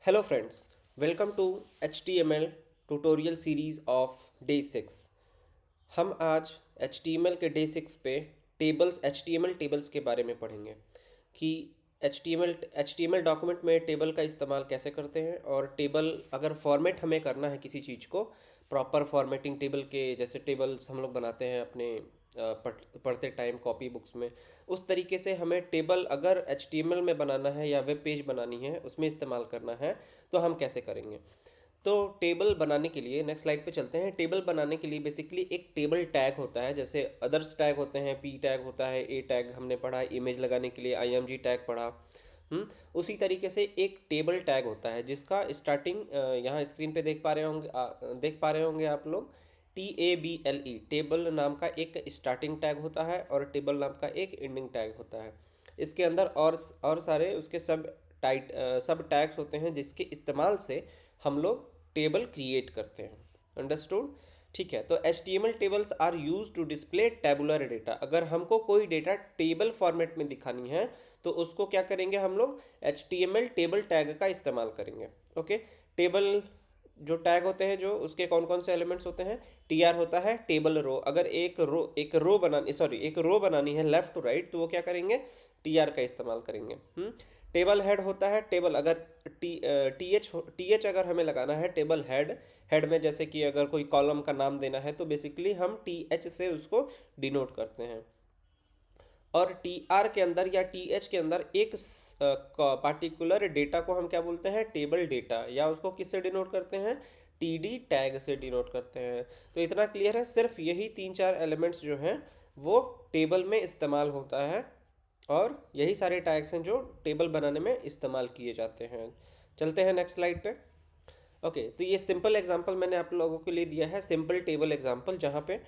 Hello friends, welcome to HTML tutorial series of day 6। हम आज HTML के day 6 पे HTML टेबल्स के बारे में पढ़ेंगे कि HTML डॉक्यूमेंट में टेबल का इस्तेमाल कैसे करते हैं और टेबल अगर फॉर्मेट हमें करना है किसी चीज़ को प्रॉपर फॉर्मेटिंग टेबल के जैसे टेबल्स हम लोग बनाते हैं अपने पढ़ते टाइम कॉपी बुक्स में, उस तरीके से हमें टेबल अगर HTML में बनाना है या वेब पेज बनानी है उसमें इस्तेमाल करना है तो हम कैसे करेंगे। तो टेबल बनाने के लिए नेक्स्ट स्लाइड पे चलते हैं। टेबल बनाने के लिए बेसिकली एक टेबल टैग होता है, जैसे अदर्स टैग होते हैं, पी टैग होता है, ए टैग हमने पढ़ा, इमेज लगाने के लिए IMG टैग पढ़ा। उसी तरीके से एक टेबल टैग होता है जिसका स्टार्टिंग यहाँ स्क्रीन पे देख पा रहे होंगे आप लोग। TABLE टेबल नाम का एक स्टार्टिंग टैग होता है और टेबल नाम का एक एंडिंग टैग होता है। इसके अंदर और सारे उसके सब टैग्स होते हैं जिसके इस्तेमाल से हम लोग टेबल क्रिएट करते हैं। अंडरस्टूड? ठीक है, तो HTML tables are use to display tabular data. अगर हमको कोई डेटा टेबल फॉर्मेट में दिखानी है तो उसको क्या करेंगे, हम लोग HTML टेबल टैग का इस्तेमाल करेंगे। ओके, टेबल जो टैग होते हैं जो उसके कौन कौन से एलिमेंट्स होते हैं, TR होता है टेबल रो। अगर एक रो बनानी है लेफ्ट टू राइट तो वो क्या करेंगे, TR का इस्तेमाल करेंगे। टेबल हेड होता है टेबल, अगर TH अगर हमें लगाना है टेबल हेड में, जैसे कि अगर कोई कॉलम का नाम देना है तो बेसिकली हम TH से उसको डिनोट करते हैं। और TR के अंदर या TH के अंदर एक पार्टिकुलर डेटा को हम क्या बोलते हैं, टेबल डेटा, या उसको किससे डिनोट करते हैं, TD टैग से डिनोट करते हैं। तो इतना क्लियर है, सिर्फ यही 3-4 एलिमेंट्स जो हैं वो टेबल में इस्तेमाल होता है और यही सारे टैग्स हैं जो टेबल बनाने में इस्तेमाल किए जाते हैं। चलते हैं नेक्स्ट स्लाइड पे। ओके, तो ये सिंपल एग्जांपल मैंने आप लोगों के लिए दिया है, सिंपल टेबल एग्जांपल, जहाँ पे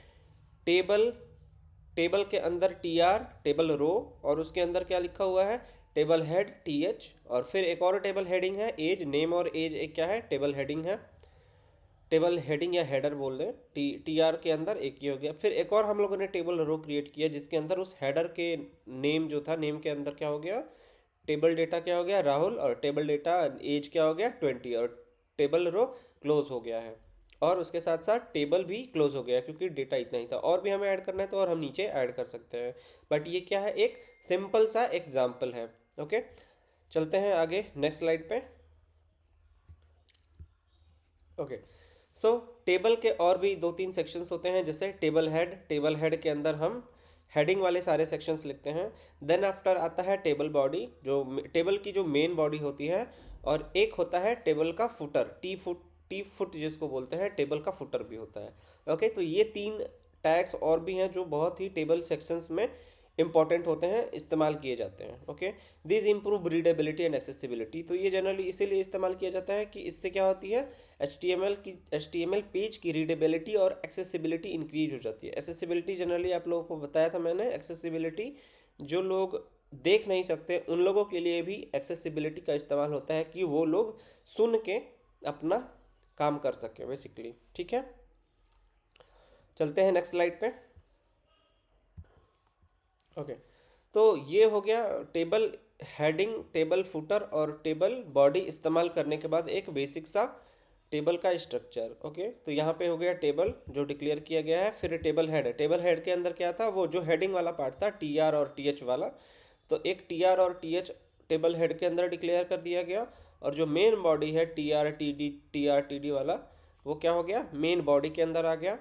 टेबल टेबल के अंदर TR टेबल रो और उसके अंदर क्या लिखा हुआ है, टेबल हेड TH, और फिर एक और टेबल हेडिंग है एज, नेम और एज एक क्या है, टेबल हेडिंग है, टेबल हेडिंग या हेडर बोल दें। TR के अंदर एक ही हो गया। फिर एक और हम लोगों ने टेबल रो क्रिएट किया जिसके अंदर उस हेडर के नेम जो था, नेम के अंदर क्या हो गया, टेबल डेटा क्या हो गया, राहुल, और टेबल डेटा एज क्या हो गया, 20, और टेबल रो क्लोज हो गया है। और उसके साथ साथ टेबल भी क्लोज हो गया क्योंकि डेटा इतना ही था। और भी हमें ऐड करना है तो और हम नीचे ऐड कर सकते हैं, बट ये क्या है, एक सिंपल सा एग्जाम्पल है। ओके, चलते हैं आगे नेक्स्ट स्लाइड पे। ओके, सो टेबल के और भी 2-3 सेक्शंस होते हैं, जैसे टेबल हेड के अंदर हम हेडिंग वाले सारे सेक्शंस लिखते हैं। देन आफ्टर आता है टेबल बॉडी, जो टेबल की जो मेन बॉडी होती है, और एक होता है टेबल का फुटर, टी फुट जिसको बोलते हैं, टेबल का फुटर भी होता है। ओके, तो ये 3 टैग्स और भी हैं जो बहुत ही टेबल सेक्शंस में इंपॉर्टेंट होते हैं, इस्तेमाल किए जाते हैं। Okay, this improve readability and accessibility. तो ये जनरली इसीलिए इस्तेमाल किया जाता है कि इससे क्या होती है, HTML पेज की रीडेबिलिटी और एक्सेसिबिलिटी इंक्रीज हो जाती है। एक्सेसिबिलिटी जनरली आप लोगों को बताया था मैंने, एक्सेसिबिलिटी जो लोग देख नहीं सकते उन लोगों के लिए भी एक्सेसिबिलिटी का इस्तेमाल होता है कि वो लोग सुन के अपना काम कर सके बेसिकली। ठीक है, चलते हैं नेक्स्ट स्लाइड पे। ओके, तो ये हो गया टेबल हेडिंग, टेबल फुटर और टेबल बॉडी इस्तेमाल करने के बाद एक बेसिक सा टेबल का स्ट्रक्चर। ओके, तो यहाँ पे हो गया टेबल जो डिक्लेयर किया गया है। फिर टेबल हेड के अंदर क्या था, वो जो हेडिंग वाला पार्ट था TR और TH वाला, तो एक TR और TH टेबल हेड के अंदर डिक्लेयर कर दिया गया। और जो मेन बॉडी है TR TD वाला, वो क्या हो गया, मेन बॉडी के अंदर आ गया।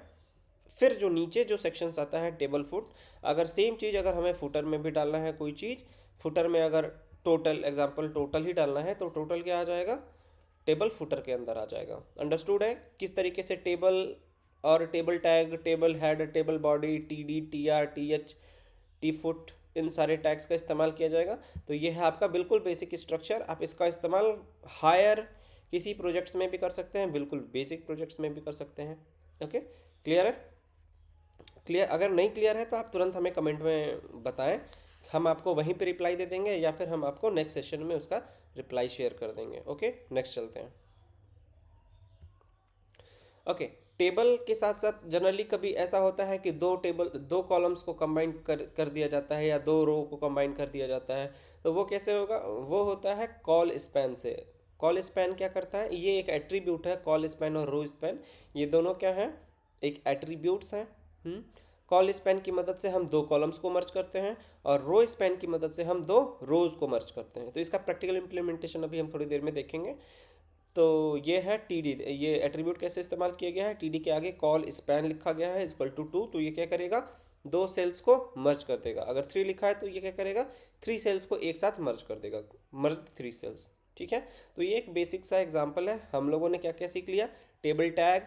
फिर जो नीचे जो सेक्शंस आता है टेबल फुट, अगर सेम चीज़ अगर हमें फुटर में भी डालना है कोई चीज़, फुटर में अगर टोटल ही डालना है तो टोटल क्या आ जाएगा, टेबल फुटर के अंदर आ जाएगा। अंडरस्टूड है किस तरीके से टेबल और table tag, table head, table body, TD TR TH T foot, इन सारे टैग्स का इस्तेमाल किया जाएगा। तो ये है आपका बिल्कुल बेसिक स्ट्रक्चर। आप इसका इस्तेमाल हायर किसी प्रोजेक्ट्स में भी कर सकते हैं, बिल्कुल बेसिक प्रोजेक्ट्स में भी कर सकते हैं। ओके, क्लियर है? क्लियर, अगर नहीं क्लियर है तो आप तुरंत हमें कमेंट में बताएं, हम आपको वहीं पे रिप्लाई दे देंगे या फिर हम आपको नेक्स्ट सेशन में उसका रिप्लाई शेयर कर देंगे। ओके, नेक्स्ट चलते हैं। ओके, टेबल के साथ साथ जनरली कभी ऐसा होता है कि दो कॉलम्स को कंबाइन कर दिया जाता है या दो रो को कंबाइन कर दिया जाता है, तो वो कैसे होगा, वो होता है कॉल स्पैन से। कॉल स्पैन क्या करता है, ये एक एट्रीब्यूट है, कॉल स्पैन और रो स्पैन ये दोनों क्या है, एक एट्रीब्यूट्स हैं। कॉल स्पैन की मदद से हम दो कॉलम्स को मर्ज करते हैं और रो स्पैन की मदद से हम दो रोज को मर्ज करते हैं। तो इसका प्रैक्टिकल इम्प्लीमेंटेशन अभी हम थोड़ी देर में देखेंगे। तो ये है टी डी, ये एट्रीब्यूट कैसे इस्तेमाल किया गया है, टी डी के आगे कॉल स्पैन लिखा गया है इक्वल टू 2, तो ये क्या करेगा, दो सेल्स को मर्ज कर देगा। अगर 3 लिखा है तो ये क्या करेगा, 3 सेल्स को एक साथ मर्ज कर देगा, मर्ज 3 सेल्स। ठीक है, तो ये एक बेसिक सा एग्जांपल है। हम लोगों ने क्या क्या सीख लिया, table tag,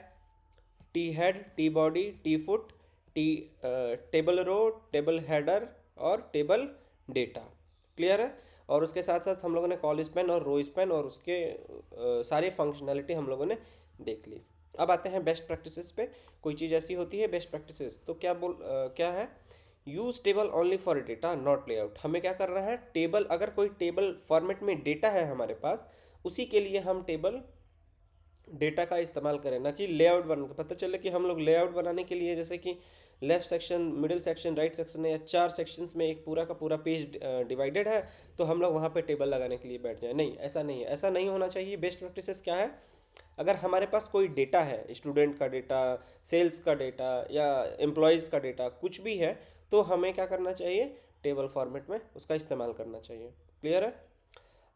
T head, T body, T foot, T table row, table header और टेबल डेटा। क्लियर है। और उसके साथ साथ हम लोगों ने कॉल स्पैन और रो स्पैन और उसके सारे फंक्शनैलिटी हम लोगों ने देख ली। अब आते हैं बेस्ट प्रैक्टिसेस पे। कोई चीज़ ऐसी होती है बेस्ट प्रैक्टिसेस, तो क्या है, use table only for data not layout. हमें क्या करना है, टेबल, अगर कोई टेबल फॉर्मेट में डेटा है हमारे पास, उसी के लिए हम टेबल डेटा का इस्तेमाल करें, ना कि लेआउट बन पता चले कि हम लोग लेआउट बनाने के लिए, जैसे कि left section, middle section, right section या 4 सेक्शंस में एक पूरा का पूरा पेज डिवाइडेड है, तो हम लोग वहाँ पे टेबल लगाने के लिए बैठ जाए। नहीं, ऐसा नहीं है, ऐसा नहीं होना चाहिए। बेस्ट प्रैक्टिसेस क्या है, अगर हमारे पास कोई डेटा है, स्टूडेंट का डेटा, सेल्स का डेटा या एम्प्लॉयज़ का डेटा, कुछ भी है, तो हमें क्या करना चाहिए, टेबल फॉर्मेट में उसका इस्तेमाल करना चाहिए। क्लियर है।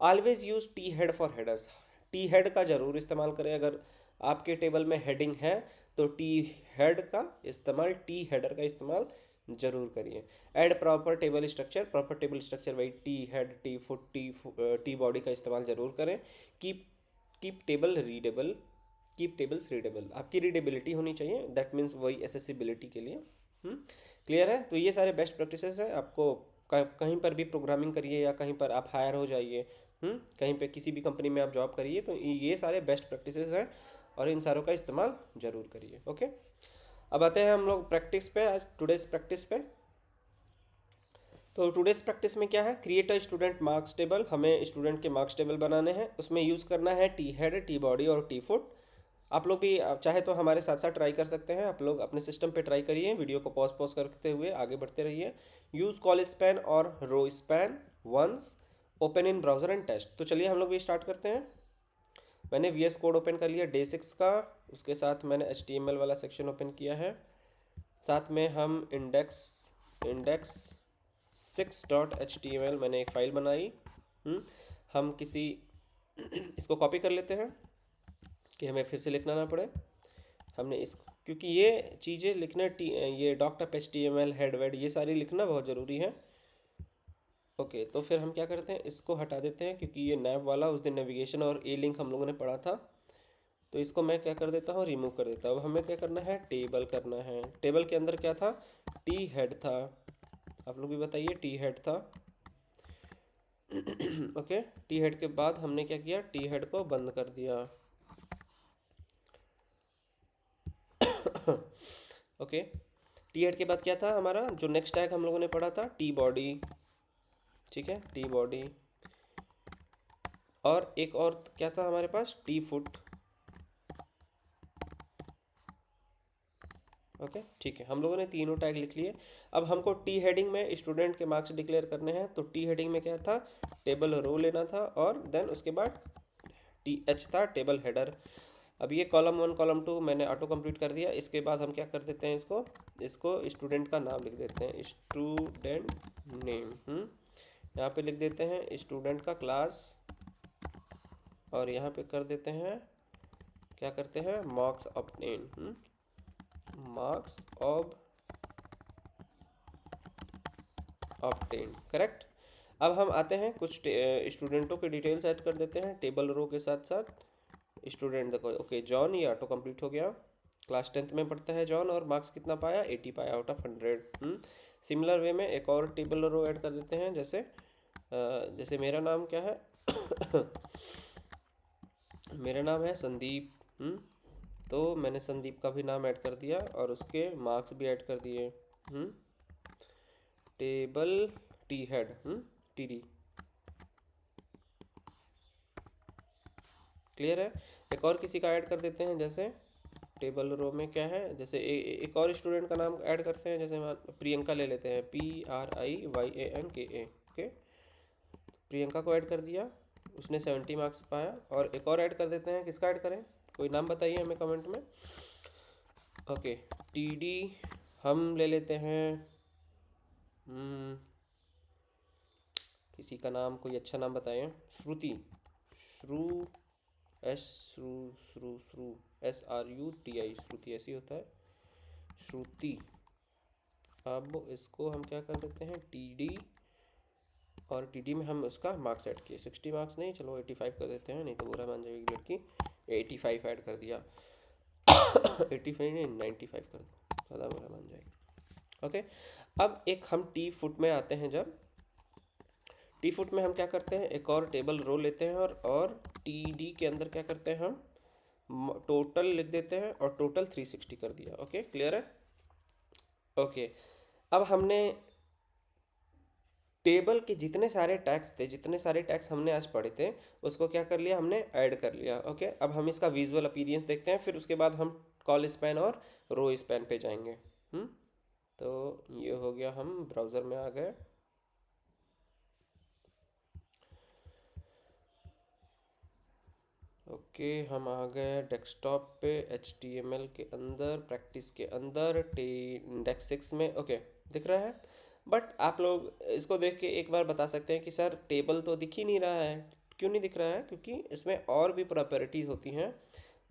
Always use T head for headers. T head का ज़रूर इस्तेमाल करें। अगर आपके टेबल में हेडिंग है तो टी हेड का इस्तेमाल, टी हेडर का इस्तेमाल जरूर करिए। Add proper table structure, proper table structure वही T head, T foot, T body का इस्तेमाल जरूर करें। Keep keep table readable, keep tables readable, आपकी रीडेबिलिटी होनी चाहिए, दैट मीन्स वही एसेसिबिलिटी के लिए। क्लियर है। तो ये सारे बेस्ट प्रैक्टिसेस हैं। आपको कहीं पर भी प्रोग्रामिंग करिए या कहीं पर आप हायर हो जाइए, कहीं पे किसी भी कंपनी में आप जॉब करिए, तो ये सारे बेस्ट प्रैक्टिसेस हैं और इन सारों का इस्तेमाल जरूर करिए। ओके, अब आते हैं हम लोग प्रैक्टिस पे, आज टुडेज प्रैक्टिस पे। तो टुडेज प्रैक्टिस में क्या है, create a student marks table. हमें स्टूडेंट के मार्क्स टेबल बनाने हैं, उसमें यूज़ करना है टी हेड, टी बॉडी और टी फुट। आप लोग भी चाहे तो हमारे साथ साथ ट्राई कर सकते हैं। आप लोग अपने सिस्टम पे ट्राई करिए, वीडियो को पॉज पॉज करते हुए आगे बढ़ते रहिए। यूज़ कॉल स्पैन और row span once, open in browser and test. तो चलिए हम लोग भी स्टार्ट करते हैं। मैंने वी एस कोड ओपन कर लिया डे 6 का, उसके साथ मैंने HTML वाला सेक्शन ओपन किया है, साथ में हम इंडेक्स 6.html मैंने एक फ़ाइल बनाई। हम किसी इसको कॉपी कर लेते हैं कि हमें फिर से लिखना ना पड़े। हमने इस, क्योंकि ये चीज़ें लिखना, ये .html हेड वेड ये सारी लिखना बहुत ज़रूरी है। ओके, तो फिर हम क्या करते हैं, इसको हटा देते हैं, क्योंकि ये नैव वाला उस दिन नेविगेशन और ए लिंक हम लोगों ने पढ़ा था, तो इसको मैं क्या कर देता हूँ, रिमूव कर देता हूँ। अब हमें क्या करना है, टेबल करना है। टेबल के अंदर क्या था, टी हेड था। आप लोग भी बताइए, टी हेड था। ओके, टी हेड के बाद हमने क्या किया, टी हेड को बंद कर दिया। ओके, टी हेड के बाद क्या था हमारा, जो नेक्स्ट टैग हम लोगों ने पढ़ा था, टी बॉडी। ठीक है, टी बॉडी। और एक और क्या था हमारे पास, टी फुट। ओके, ठीक है, हम लोगों ने तीनों टैग लिख लिए। अब हमको टी हेडिंग में स्टूडेंट के मार्क्स डिक्लेयर करने हैं, तो टी हेडिंग में क्या था, टेबल रो लेना था, और देन उसके बाद TH था टेबल हेडर। अब ये कॉलम 1 कॉलम 2 मैंने ऑटो कंप्लीट कर दिया। इसके बाद हम क्या कर देते हैं, इसको स्टूडेंट का नाम लिख देते हैं, स्टूडेंट नेम। यहाँ पे लिख देते हैं स्टूडेंट का क्लास, और यहाँ पे कर देते हैं, क्या करते हैं, marks obtain, marks obtain, correct. अब हम आते हैं कुछ स्टूडेंटों के डिटेल्स ऐड कर देते हैं टेबल रो के साथ साथ। स्टूडेंट देखो, ओके, जॉन, ये ऑटो कंप्लीट हो गया। क्लास 10th में पढ़ता है जॉन, और मार्क्स कितना पाया, 80 पाया आउट ऑफ 100। सिमिलर वे में एक और टेबल रो ऐड कर देते हैं, जैसे मेरा नाम क्या है मेरा नाम है संदीप। तो मैंने संदीप का भी नाम ऐड कर दिया और उसके मार्क्स भी ऐड कर दिए। Table T head, TD। Clear है। एक और किसी का ऐड कर देते हैं, जैसे टेबल रो में क्या है, जैसे एक और स्टूडेंट का नाम ऐड करते हैं, जैसे प्रियंका ले लेते हैं, PRIYANKA। ओके, प्रियंका को ऐड कर दिया। उसने 70 मार्क्स पाया। और एक और ऐड कर देते हैं, किसका ऐड करें, कोई नाम बताइए हमें कमेंट में। ओके, TD हम ले लेते हैं, किसी का नाम, कोई अच्छा नाम बताइए। श्रुति, श्रु एस श्रु श्रु श्रु SRUTI, श्रुति ऐसी होता है, श्रुति। अब इसको हम क्या कर देते हैं, TD, और TD में हम उसका मार्क्स ऐड किए, 60 मार्क्स नहीं, चलो 85 कर देते हैं, नहीं तो बुरा मान जाएगी लड़की। 85 ऐड कर दिया। 85 नहीं, 95 कर दो, ज़्यादा बुरा मान जाएगी। ओके, अब एक हम टी फुट में आते हैं। जब टी फुट में हम क्या करते हैं, एक और टेबल रो लेते हैं, और TD के अंदर क्या करते हैं, हम टोटल लिख देते हैं, और टोटल 360 कर दिया। ओके, क्लियर है। ओके, अब हमने टेबल के जितने सारे टैग्स थे, जितने सारे टैग्स हमने आज पढ़े थे, उसको क्या कर लिया, हमने ऐड कर लिया। ओके, अब हम इसका विजुअल अपीयरेंस देखते हैं, फिर उसके बाद हम कॉल स्पैन और रो स्पैन पे जाएंगे। तो ये हो गया, हम ब्राउज़र में आ गए। ओके, हम आ गए डेस्कटॉप पे, HTML के अंदर, प्रैक्टिस के अंदर, इंडेक्स 6 में। ओके, दिख रहा है। बट आप लोग इसको देख के एक बार बता सकते हैं कि सर टेबल तो दिख ही नहीं रहा है। क्यों नहीं दिख रहा है, क्योंकि इसमें और भी प्रॉपर्टीज़ होती हैं,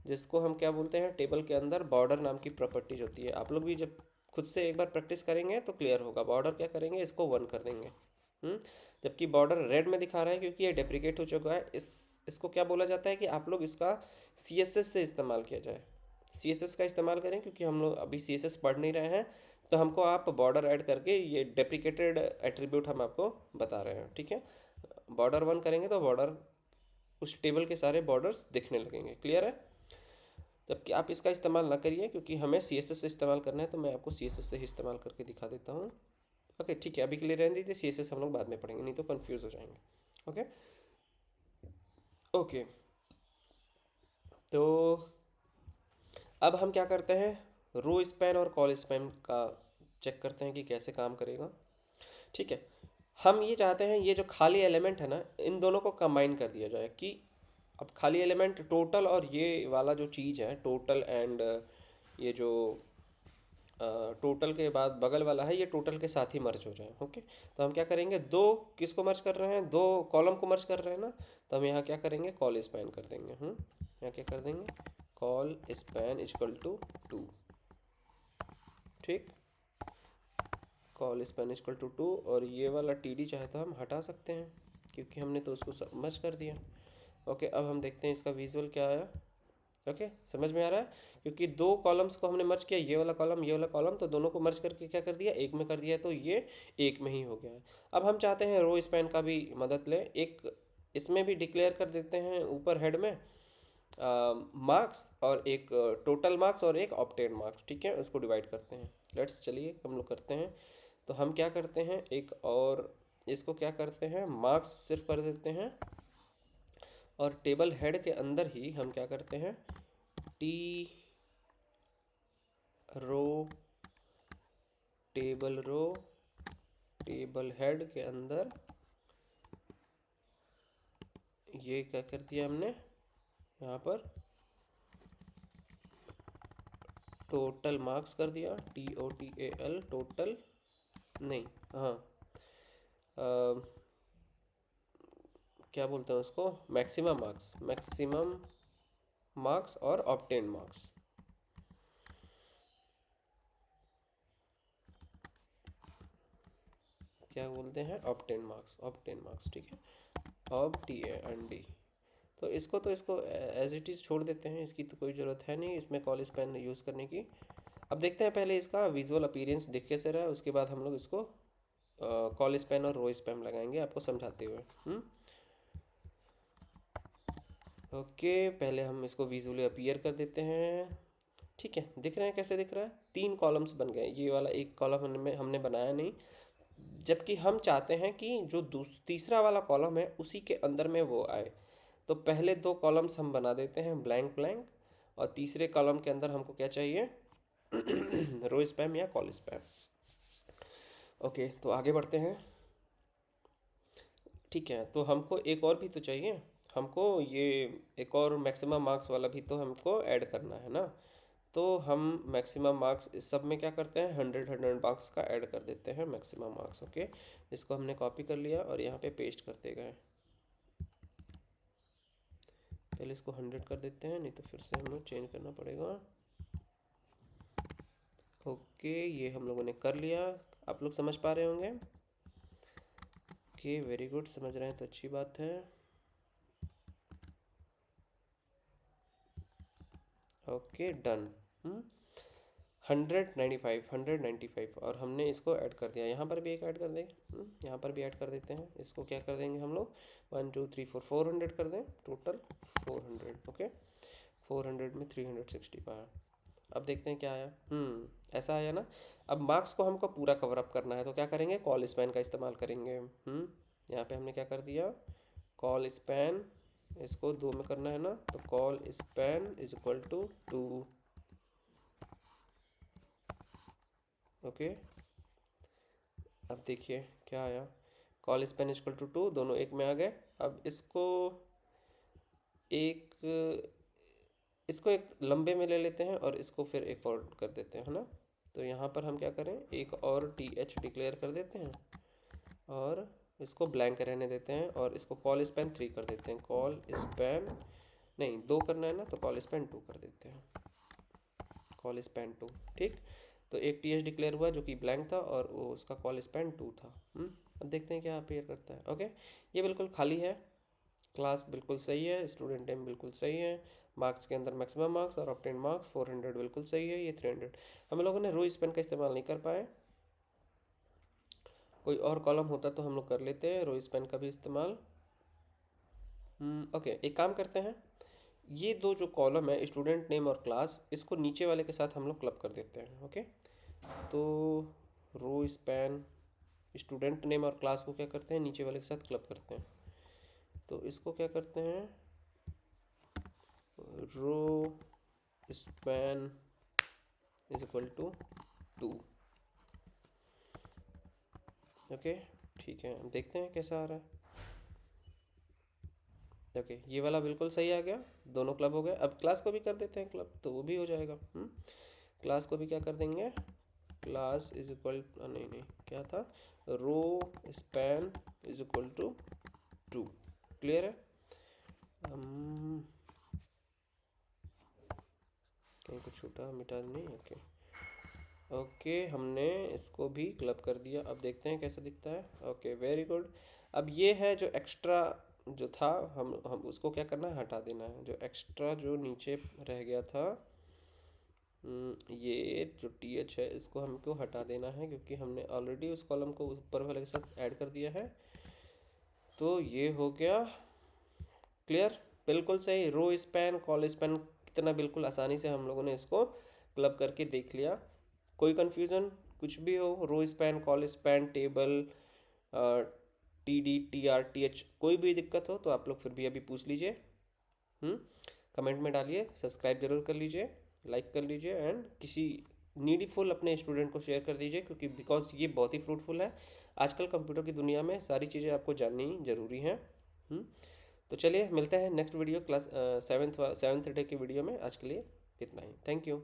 जिसको हम क्या बोलते हैं, टेबल के अंदर बॉर्डर नाम की प्रॉपर्टीज होती है। आप लोग भी जब खुद से एक बार प्रैक्टिस करेंगे तो क्लियर होगा। बॉर्डर क्या करेंगे, इसको 1 कर देंगे। जबकि बॉर्डर रेड में दिखा रहा है क्योंकि ये डेप्रिकेट हो चुका है। इसको क्या बोला जाता है कि आप लोग इसका CSS से इस्तेमाल किया जाए, CSS का इस्तेमाल करें, क्योंकि हम लोग अभी CSS पढ़ नहीं रहे हैं। तो हमको आप बॉर्डर ऐड करके ये डेप्रिकेटेड एट्रीब्यूट हम आपको बता रहे हैं, ठीक है। बॉर्डर 1 करेंगे तो बॉर्डर, उस टेबल के सारे बॉर्डर्स दिखने लगेंगे। क्लियर है। जबकि आप इसका इस्तेमाल ना करिए, क्योंकि हमें CSS से इस्तेमाल करना है, तो मैं आपको CSS से ही इस्तेमाल करके दिखा देता हूँ। ओके, ठीक है, अभी के लिए रहने दीजिए, CSS हम लोग बाद में पढ़ेंगे, नहीं तो कंफ्यूज हो जाएंगे। ओके ओके, तो अब हम क्या करते हैं, रो स्पैन और कॉल स्पैन का चेक करते हैं कि कैसे काम करेगा। ठीक है, हम ये चाहते हैं ये जो खाली एलिमेंट है ना, इन दोनों को कंबाइन कर दिया जाए। कि अब खाली एलिमेंट टोटल और ये वाला जो चीज़ है, टोटल एंड ये जो टोटल के बाद बगल वाला है, ये टोटल के साथ ही मर्ज हो जाए। ओके, तो हम क्या करेंगे, दो किसको मर्ज कर रहे हैं, दो कॉलम को मर्ज कर रहे हैं ना, तो हम यहाँ क्या करेंगे, कॉल स्पैन कर देंगे। यहाँ क्या कर देंगे, कॉल स्पैन इक्वल टू 2। ठीक, कॉल स्पैन इक्वल टू 2, और ये वाला TD चाहे तो हम हटा सकते हैं, क्योंकि हमने तो उसको मर्ज कर दिया। ओके, अब हम देखते हैं इसका विजुअल क्या आया। ओके, समझ में आ रहा है, क्योंकि दो कॉलम्स को हमने मर्ज किया, ये वाला कॉलम, ये वाला कॉलम, तो दोनों को मर्ज करके क्या कर दिया, एक में कर दिया, तो ये एक में ही हो गया है। अब हम चाहते हैं रो स्पैन का भी मदद लें, एक इसमें भी डिक्लेयर कर देते हैं ऊपर हेड में मार्क्स, और एक टोटल मार्क्स और एक ऑब्टेन मार्क्स। ठीक है, उसको डिवाइड करते हैं। लेट्स, चलिए हम लोग करते हैं। तो हम क्या करते हैं, एक और इसको क्या करते हैं, मार्क्स सिर्फ कर देते हैं, और टेबल हेड के अंदर ही हम क्या करते हैं, टी रो, टेबल रो, टेबल हेड के अंदर ये क्या कर दिया हमने, यहाँ पर टोटल मार्क्स कर दिया, TOTAL, टोटल नहीं, हाँ, क्या बोलते हैं उसको, मैक्सिमम मार्क्स, मैक्सिमम मार्क्स और ऑब्टेन मार्क्स। क्या बोलते हैं, ऑब्टेन मार्क्स, ऑब्टेन मार्क्स। ठीक है, OBTAND। तो इसको एज इट इज़ छोड़ देते हैं, इसकी तो कोई ज़रूरत है नहीं इसमें कॉल स्पैन यूज़ करने की। अब देखते हैं पहले इसका विजुअल अपीयरेंस दिख कैसे रहा है, उसके बाद हम लोग इसको कॉल स्पैन और रो स्पैन लगाएंगे आपको समझाते हुए। ओके, पहले हम इसको विजुअली अपीयर कर देते हैं। ठीक है, दिख रहे हैं कैसे दिख रहा है, 3 कॉलम्स बन गए, ये वाला एक कॉलम हमने बनाया नहीं, जबकि हम चाहते हैं कि जो तीसरा वाला कॉलम है उसी के अंदर में वो आए। तो पहले 2 कॉलम्स हम बना देते हैं ब्लैंक ब्लैंक, और तीसरे कॉलम के अंदर हमको क्या चाहिए, रो स्पैम या कॉल स्पैम। ओके, तो आगे बढ़ते हैं। ठीक है, तो हमको एक और भी तो चाहिए, हमको ये एक और मैक्सिमम मार्क्स वाला भी तो हमको ऐड करना है ना। तो हम मैक्सिमम मार्क्स इस सब में क्या करते हैं, 100 मार्क्स का ऐड कर देते हैं मैक्सिमम मार्क्स। ओके, इसको हमने कॉपी कर लिया और यहाँ पे पेस्ट करते गए। पहले इसको 100 कर देते हैं, नहीं तो फिर से हमें चेंज करना पड़ेगा। ओके, ये हम लोगों ने कर लिया। आप लोग समझ पा रहे होंगे। ओके, वेरी गुड, समझ रहे हैं तो अच्छी बात है। Okay, done. 195 और हमने इसको ऐड कर दिया। यहाँ पर भी एक ऐड कर देंगे, यहाँ पर भी ऐड कर देते हैं। इसको क्या कर देंगे हम लोग, 1 2 3 4 400 कर दें, टोटल 400। ओके, 400 में 360 पाया। अब देखते हैं क्या आया। ऐसा आया ना। अब मार्क्स को हमको पूरा कवर अप करना है, तो क्या करेंगे, कॉल स्पैन का इस्तेमाल करेंगे। यहाँ पे हमने क्या कर दिया, कॉल स्पैन, इसको 2 में करना है ना, तो col span is equal to 2। Okay, अब देखिए क्या आया, col span is equal to 2, दोनों एक में आ गए। अब इसको एक लंबे में ले लेते हैं और इसको फिर एक और कर देते हैं, है ना। तो यहाँ पर हम क्या करें, एक और TH डिक्लेयर कर देते हैं और इसको ब्लैंक रहने देते हैं और इसको कॉल स्पैन 3 कर देते हैं। कॉल स्पैन नहीं, 2 करना है ना, तो कॉल स्पैन 2 कर देते हैं, कॉल स्पैन 2। ठीक, तो एक TH डिक्लेयर हुआ जो कि ब्लैंक था और वो उसका कॉल स्पैन 2 था। अब देखते हैं क्या अपीयर करता है। ओके, ये बिल्कुल खाली है, क्लास बिल्कुल सही है, स्टूडेंट नेम बिल्कुल सही है, मार्क्स के अंदर मैक्सिमम मार्क्स और ऑब्टेन मार्क्स 400 बिल्कुल सही है, ये 300। हम लोगों ने रो स्पैन का इस्तेमाल नहीं कर पाए, कोई और कॉलम होता तो हम लोग कर लेते हैं रो स्पैन का भी इस्तेमाल। ओके, एक काम करते हैं, ये दो जो कॉलम है स्टूडेंट नेम और क्लास, इसको नीचे वाले के साथ हम लोग क्लब कर देते हैं। ओके, तो रो स्पैन स्टूडेंट नेम और क्लास को क्या करते हैं, नीचे वाले के साथ क्लब करते हैं। तो इसको क्या करते हैं, row span is equal to 2। Okay, ठीक है, अब देखते हैं कैसा आ रहा है। ओके, ये वाला बिल्कुल सही आ गया, दोनों क्लब हो गए। अब क्लास को भी कर देते हैं क्लब, तो वो भी हो जाएगा। क्लास को भी क्या कर देंगे, क्लास इज इक्वल, नहीं क्या था, row span is equal to 2। Clear है। कहीं कुछ छोटा मिटा नहीं। ओके ओके, हमने इसको भी क्लब कर दिया। अब देखते हैं कैसा दिखता है। Okay, very good. अब ये है जो एक्स्ट्रा जो था, हम उसको क्या करना है, हटा देना है। जो एक्स्ट्रा जो नीचे रह गया था, ये जो TH है इसको हमको हटा देना है, क्योंकि हमने ऑलरेडी उस कॉलम को ऊपर वाले के साथ ऐड कर दिया है। तो ये हो गया क्लियर, बिल्कुल सही। रो स्पैन कॉल स्पैन कितना बिल्कुल आसानी से हम लोगों ने इसको क्लब करके देख लिया। कोई कन्फ्यूज़न कुछ भी हो, row span col span table TD TR TH कोई भी दिक्कत हो तो आप लोग फिर भी अभी पूछ लीजिए, कमेंट में डालिए। सब्सक्राइब जरूर कर लीजिए, लाइक कर लीजिए एंड किसी नीडीफुल अपने स्टूडेंट को शेयर कर दीजिए, क्योंकि बिकॉज ये बहुत ही फ्रूटफुल है। आजकल कंप्यूटर की दुनिया में सारी चीज़ें आपको जाननी ज़रूरी हैं। तो चलिए मिलते हैं next video, class seventh day के वीडियो में। आज के लिए इतना ही, थैंक यू।